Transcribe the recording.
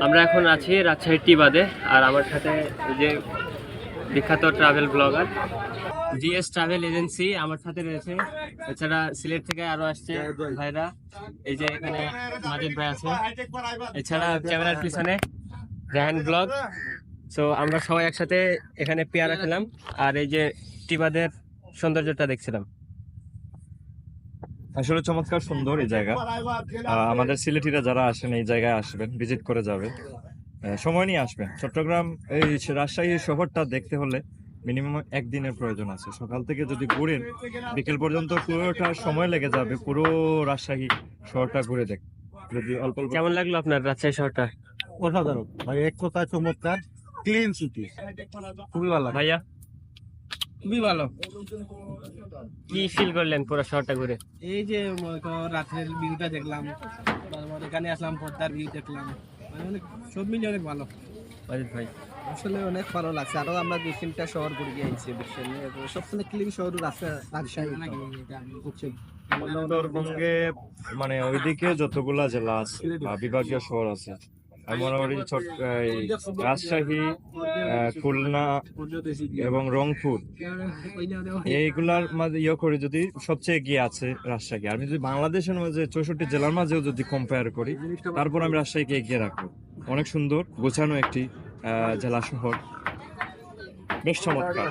আমরা এখন আছি রাজশাহী টিবাদে, আর আমার সাথে এই যে বিখ্যাত travel blogger GS travel agency আমার সাথে রয়েছে। এছাড়া সিলেট থেকে আরো আসছে ভাইরা, এই যে এখানে মাজেদ ভাই আছে। এছাড়া ক্যামেরার পিছনে রায়হান ব্লগ। সো আমরা সবাই একসাথে এখানে পেয়ারা খেলাম আর এই যে টিবাদের সৌন্দর্যটা দেখছিলাম। আসলে চমৎকার সুন্দর এই জায়গা। আমাদের সিলেটিরা যারা আসেন এই জায়গায় আসবেন, ভিজিট করে যাবেন, সময় নিয়ে আসবেন। চট্টগ্রাম এই রাজশাহী শহরটা দেখতে হলে মিনিমাম একদিনের প্রয়োজন আছে। সকাল থেকে যদি ঘুরেন বিকেল পর্যন্ত পুরোটা সময় লেগে যাবে পুরো রাজশাহী শহরটা ঘুরে দেখ। যদি অল্প অল্প কেমন লাগলো আপনার রাজশাহী শহরটা? অসাধারণ ভাই, এক কথায় চমৎকার, ক্লিন সিটি, খুবই ভালো। ভাইয়া খুবই ভালো। কি ফিল করলেন পুরো শহরটা ঘুরে? এই যে মনে করো রাত্রের ভিউটা দেখলাম, তারপর এখানে আসলাম, পদ্মার ভিউ দেখলাম, মানে অনেক সব মিলিয়ে অনেক ভালো। মাজেদ ভাই আসলে অনেক ভালো লাগছে। আরো আমরা দুই তিনটা শহর ঘুরে গিয়েছি বিশ্বের সবচেয়ে ক্লিন শহর রাজশাহী। উত্তরবঙ্গে মানে ওইদিকে যতগুলা জেলা আছে বা বিভাগীয় শহর আছে, মোটামুটি এই রাজশাহী, খুলনা এবং রংপুর এইগুলার মাঝে করে যদি সবচেয়ে এগিয়ে আছে রাজশাহী। আমি যদি বাংলাদেশের মাঝে 64 জেলার মাঝেও যদি কম্পেয়ার করি, তারপর আমি রাজশাহীকে এগিয়ে রাখবো। অনেক সুন্দর গোছানো একটি জেলা শহর, বেশ চমৎকার।